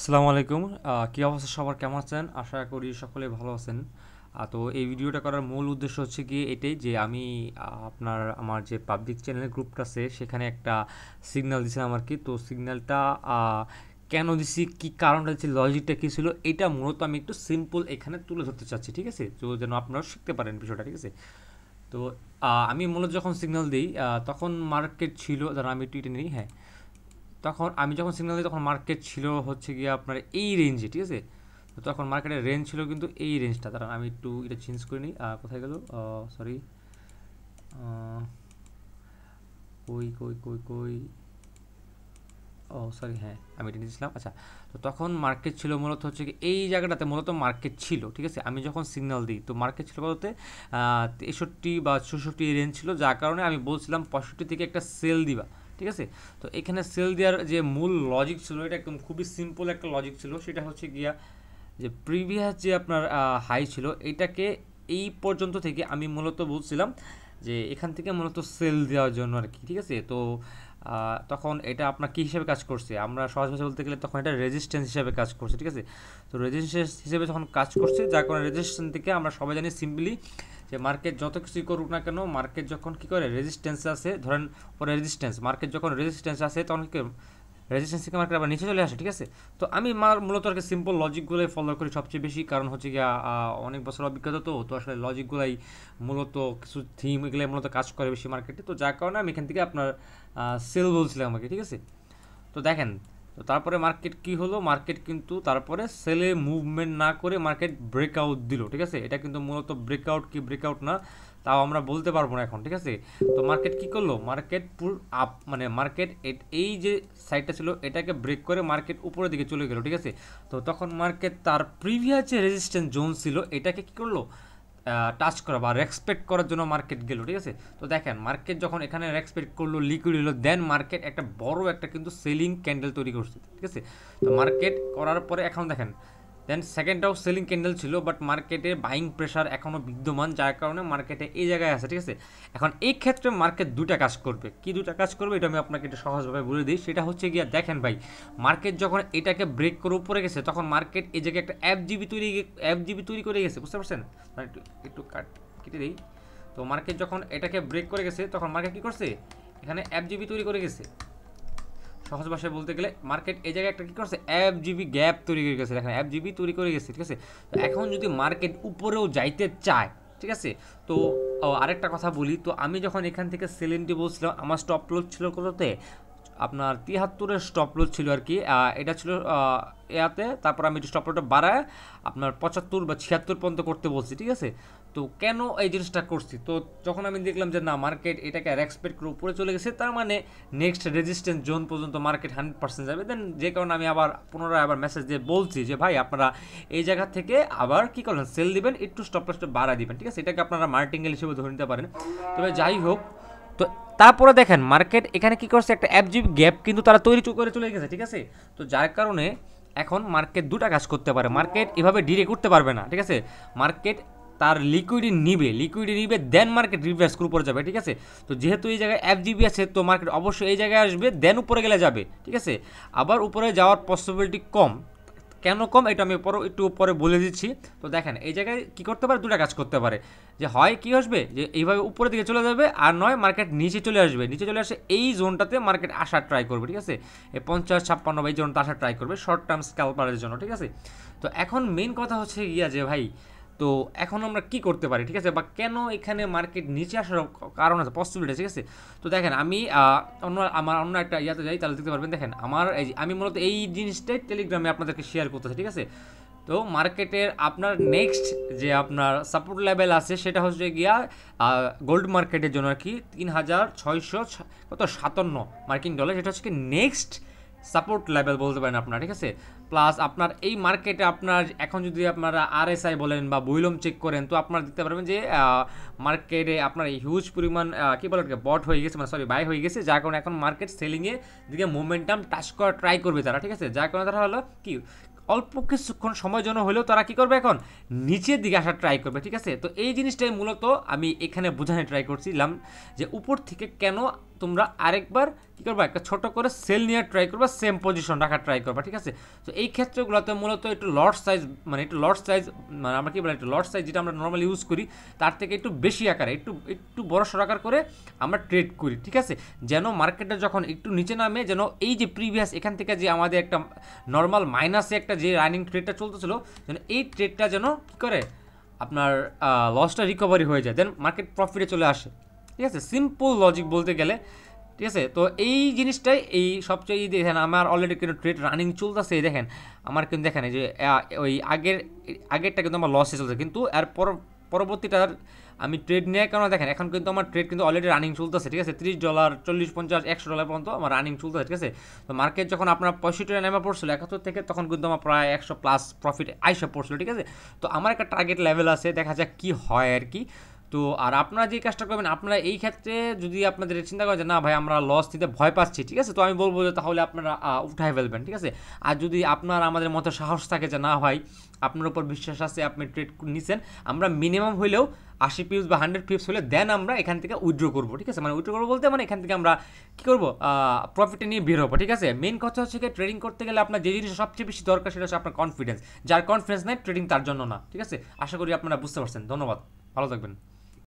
আসসালামু আলাইকুম। কি অবস্থা সবার, কেমন আছেন? আশা করি সকলে ভালো আছেন। তো এই ভিডিওটা করার মূল উদ্দেশ্য হচ্ছে গিয়ে এটাই যে আমি আমার যে পাবলিক চ্যানেলের গ্রুপটা আছে সেখানে একটা সিগন্যাল দিয়েছিলাম আর কি। তো সিগন্যালটা কেন দিছি, কি কারণটা দিচ্ছি, লজিকটা কী ছিল, এটা মূলত আমি একটু সিম্পল এখানে তুলে ধরতে চাচ্ছি, ঠিক আছে? তো যেন আপনারা শিখতে পারেন বিষয়টা, ঠিক আছে? তো আমি মূলত যখন সিগন্যাল দিই তখন মার্কেট ছিল, ধরুন আমি একটু এটা নিই, হ্যাঁ। তখন আমি যখন সিগন্যাল দিই তখন মার্কেট ছিল হচ্ছে গিয়ে আপনার এই রেঞ্জে, ঠিক আছে? তো তখন মার্কেটের রেঞ্জ ছিল কিন্তু এই রেঞ্জটা, দাঁড়ান আমি একটু এটা চেঞ্জ করে নিই। কোথায় গেল, সরি, কই কই কই কই, ও সরি, হ্যাঁ আমি এটা নিয়েছিলাম। আচ্ছা, তো তখন মার্কেট ছিল মূলত হচ্ছে কি এই জায়গাটাতে মূলত মার্কেট ছিল, ঠিক আছে? আমি যখন সিগন্যাল দিই তো মার্কেট ছিল বলতে 63 বা 64 রেঞ্জ ছিল, যার কারণে আমি বলছিলাম 65 থেকে একটা সেল দিবা, ঠিক আছে? তো এখানে সেল দেওয়ার যে মূল লজিক ছিল এটা একদম খুবই সিম্পল একটা লজিক ছিল, সেটা হচ্ছে গিয়া যে প্রিভিয়াস যে আপনার হাই ছিল এটাকে এই পর্যন্ত থেকে আমি মূলত বলছিলাম যে এখান থেকে মূলত সেল দেওয়ার জন্য আর কি, ঠিক আছে? তো তখন এটা আপনার কী হিসেবে কাজ করছে, আমরা সহজ ভাষা বলতে গেলে তখন এটা রেজিস্ট্যান্স হিসেবে কাজ করছে, ঠিক আছে? তো রেজিস্ট্যান্স হিসেবে যখন কাজ করছে, যার কারণে রেজিস্ট্যান্স থেকে আমরা সবাই জানি সিম্পলি যে মার্কেট যত কিছুই করুক না কেন, মার্কেট যখন কী করে রেজিস্ট্যান্স আছে, ধরেন পরে রেজিস্ট্যান্স, মার্কেট যখন রেজিস্ট্যান্স আছে তখন কি রেজিস্ট্যান্স থেকে মার্কেট আবার নিচে চলে আসে, ঠিক আছে? তো আমি মূলত আর কি সিম্পল লজিকগুলোই ফলো করি সবচেয়ে বেশি, কারণ হচ্ছে গিয়া অনেক বছর অভিজ্ঞতা, তো আসলে লজিকগুলাই মূলত কিছু থিম এগুলো মূলত কাজ করে বেশি মার্কেটে, তো যার কারণে আমি এখান থেকে আপনার সেল বলছিলাম আমাকে, ঠিক আছে? তো দেখেন, তো তারপরে মার্কেট কি হলো, মার্কেট কিন্তু তারপরে সেলে মুভমেন্ট না করে মার্কেট ব্রেকআউট দিল, ঠিক আছে? এটা কিন্তু মূলত ব্রেকআউট কি ব্রেকআউট না তাও আমরা বলতে পারবো না এখন, ঠিক আছে? তো মার্কেট কি করলো, মার্কেট পুল আপ, মানে মার্কেট এই যে সাইডটা ছিল এটাকে ব্রেক করে মার্কেট উপরের দিকে চলে গেল, ঠিক আছে? তো তখন মার্কেট তার প্রিভিয়াস যে রেজিস্ট্যান্স জোন ছিল এটাকে কি করলো, টাচ করা বা রেসপেক্ট করার জন্য মার্কেট গেল, ঠিক আছে? তো দেখেন মার্কেট যখন এখানে রেসপেক্ট করলো, লিকুইড হলো, দেন মার্কেট একটা বড় একটা কিন্তু সেলিং ক্যান্ডেল তৈরি করছে, ঠিক আছে? তো মার্কেট করার পরে এখন দেখেন, দেন সেকেন্ডটাও সেলিং ক্যান্ডেল ছিল, বাট মার্কেটে বাইং প্রেশার এখনও বিদ্যমান, যার কারণে মার্কেটে এই জায়গায় আছে, ঠিক আছে? এখন এই ক্ষেত্রে মার্কেট দুটা কাজ করবে, কি দুটা কাজ করবে এটা আমি আপনাকে একটু সহজভাবে বলে দিই। সেটা হচ্ছে গিয়া দেখেন ভাই, মার্কেট যখন এটাকে ব্রেক করে উপরে গেছে তখন মার্কেট এই জায়গায় একটা এফজিবি তৈরি করে গেছে, বুঝতে পারছেন? একটু একটু কেটে দিই। তো মার্কেট যখন এটাকে ব্রেক করে গেছে তখন মার্কেট কী করছে, এখানে এফজিবি তৈরি করে গেছে। সহজ ভাষায় বলতে গেলে মার্কেট এই জায়গায় একটা কী করছে, এফজিবি গ্যাপ তৈরি করে গেছে, দেখেন এফজিবি তৈরি করে গেছে, ঠিক আছে? তো এখন যদি মার্কেট উপরেও যাইতে চায়, ঠিক আছে? তো আরেকটা কথা বলি, তো আমি যখন এখান থেকে সেলেন্টি বলছিলাম আমার স্টপ লস ছিল কততে, আপনার 73-এর স্টপ লস ছিল আর কি, এটা ছিল ইয়াতে, তারপর আমি স্টপ লসটা বাড়ায় আপনার 75 বা 76 পর্যন্ত করতে বলছি, ঠিক আছে? তো কেন এই জিনিসটা করছি, তো যখন আমি দেখলাম যে না মার্কেট এটাকে রেসপেক্ট করে উপরে চলে গেছে, তার মানে নেক্সট রেজিস্ট্যান্স জোন পর্যন্ত মার্কেট 100% যাবে, দেন যে কারণে আমি আবার পুনরায় আবার মেসেজ দিয়ে বলছি যে ভাই আপনারা এই জায়গা থেকে আবার কি করবেন, সেল দিবেন, একটু স্টপ লসটা বাড়া দিবেন, ঠিক আছে? এটাকে আপনারা মার্টিঙ্গেল হিসেবে ধরে নিতে পারেন। তবে যাই হোক, তো তারপরে দেখেন মার্কেট এখানে কি করছে, একটা এফজিবি গ্যাপ কিন্তু তারা তৈরি করে চলে গেছে, ঠিক আছে? তো যার কারণে এখন মার্কেট দুটা কাজ করতে পারে, মার্কেট এভাবে ডিরেক্ট উঠতে পারবে না, ঠিক আছে? মার্কেট তার লিকুইডি নিবে দেন মার্কেট রিভার্স করে উপরে যাবে, ঠিক আছে? তো যেহেতু এই জায়গায় এফজিবি আছে তো মার্কেট অবশ্যই এই জায়গায় আসবে, দেন উপরে গেলে যাবে, ঠিক আছে? আবার উপরে যাওয়ার পসিবিলিটি কম, কেন কম এটা আমি একটু পরে বলে দিচ্ছি। তো দেখেন এই জায়গায় কী করতে পারে, দুটা কাজ করতে পারে, যে হয় কী আসবে যে এইভাবে উপরের দিকে চলে যাবে, আর নয় মার্কেট নিচে চলে আসবে, নিচে চলে আসে এই জোনটাতে মার্কেট আসার ট্রাই করবে, ঠিক আছে? এই 50-56 বা এই জোনটা আসার ট্রাই করবে শর্ট টার্ম স্ক্যালপারের জন্য, ঠিক আছে? তো এখন মেইন কথা হচ্ছে গিয়া যে ভাই, তো এখন আমরা কি করতে পারি, ঠিক আছে? বা কেন এখানে মার্কেট নিচে আসার কারণ আছে, পসিবিলিটি, ঠিক আছে? তো দেখেন আমি অন্য একটা ইয়াতে যাই, তাহলে দেখতে পারবেন। দেখেন আমার এই আমি মূলত এই জিনিসটাই টেলিগ্রামে আপনাদেরকে শেয়ার করতেছি, ঠিক আছে? তো মার্কেটের আপনার নেক্সট যে আপনার সাপোর্ট লেভেল আছে সেটা হচ্ছে গিয়া গোল্ড মার্কেটের জন্য আর কি 3657 মার্কিন ডলার, সেটা হচ্ছে কি নেক্সট সাপোর্ট লেভেল বলতে পারেন আপনারা, ঠিক আছে? প্লাস আপনার এই মার্কেটে আপনার এখন যদি আপনারা আরএসআই বলেন বা বইলম চেক করেন তো আপনারা দেখতে পারবেন যে মার্কেটে আপনার হিউজ পরিমাণ কী বলে বট হয়ে গেছে, মানে সরি বাই হয়ে গেছে, যার কারণে এখন মার্কেট সেলিংয়ে দিকে মোমেন্টাম টাচ করা ট্রাই করবে তারা, ঠিক আছে? যার কারণে তারা হলো কি অল্প কিছুক্ষণ সময় জন্য হলেও তারা কি করবে, এখন নিচের দিকে আসার ট্রাই করবে, ঠিক আছে? তো এই জিনিসটাই মূলত আমি এখানে বোঝানোর ট্রাই করছিলাম যে উপর থেকে কেন তোমরা আরেকবার কী করবা, একটা ছোট করে সেল নিয়ে ট্রাই করবা, সেম পজিশন রাখার ট্রাই করবা, ঠিক আছে। তো এই ক্ষেত্রগুলোতে মূলত একটু লট সাইজ, মানে একটু লট সাইজ, মানে আমরা কী বলি একটু লট সাইজ যেটা আমরা নর্মালি ইউজ করি তার থেকে একটু বেশি আকারে, একটু বড় সড় আকার করে আমরা ট্রেড করি, ঠিক আছে। যেন মার্কেটটা যখন একটু নিচে নামে, যেন এই যে প্রিভিয়াস এখান থেকে যে আমাদের একটা নর্মাল মাইনাসে একটা যে রানিং ট্রেডটা চলতেছিল, যেন এই ট্রেডটা যেন কী করে আপনার লসটা রিকভারি হয়ে যায়, দেন মার্কেট প্রফিটে চলে আসে, ঠিক আছে। সিম্পল লজিক বলতে গেলে, ঠিক আছে। তো এই জিনিসটাই এই সবচেয়ে দেখেন আমার অলরেডি কিন্তু ট্রেড রানিং চলতেছে, দেখেন আমার কিন্তু দেখেন এই যে ওই আগেরটা কিন্তু আমার লসে চলছে, কিন্তু এর পরবর্তীটার আমি ট্রেড নেওয়ার কারণে দেখেন এখন কিন্তু আমার ট্রেড কিন্তু অলরেডি রানিং চলতেছে, ঠিক আছে। $30, 40, 50, $100 পর্যন্ত আমার রানিং চলতেছে, ঠিক আছে। তো মার্কেট যখন আপনার 65 নেমে পড়ছিল 71 থেকে, তখন কিন্তু আমার প্রায় 100+ প্রফিট আইসা পড়ছিল, ঠিক আছে। তো আমার একটা টার্গেট লেভেল আছে, দেখা যাক কী হয় আর কি। তো আর আপনারা যে কাজটা করবেন, আপনারা এই ক্ষেত্রে যদি আপনাদের চিন্তা করেন যে না ভাই আমরা লস নিতে ভয় পাচ্ছি, ঠিক আছে, তো আমি বলবো যে তাহলে আপনারা উঠায় ফেলবেন, ঠিক আছে। আর যদি আপনার আমাদের মতো সাহস থাকে যে না ভাই আপনার উপর বিশ্বাস আছে, আপনি ট্রেড নিছেন, আমরা মিনিমাম হইলেও 80 পিপস বা 100 পিপস হলে দেন আমরা এখান থেকে উইথড্র করবো, ঠিক আছে। মানে উইথড্র করবো বলতে মানে এখান থেকে আমরা কী করবো, প্রফিটে নিয়ে বের হবো, ঠিক আছে। মেন কথা হচ্ছে কি ট্রেডিং করতে গেলে আপনার যে জিনিসটা সবচেয়ে বেশি দরকার সেটা হচ্ছে আপনার কনফিডেন্স। যার কনফিডেন্স নেই ট্রেডিং তার জন্য না, ঠিক আছে। আশা করি আপনারা বুঝতে পারছেন। ধন্যবাদ, ভালো থাকবেন।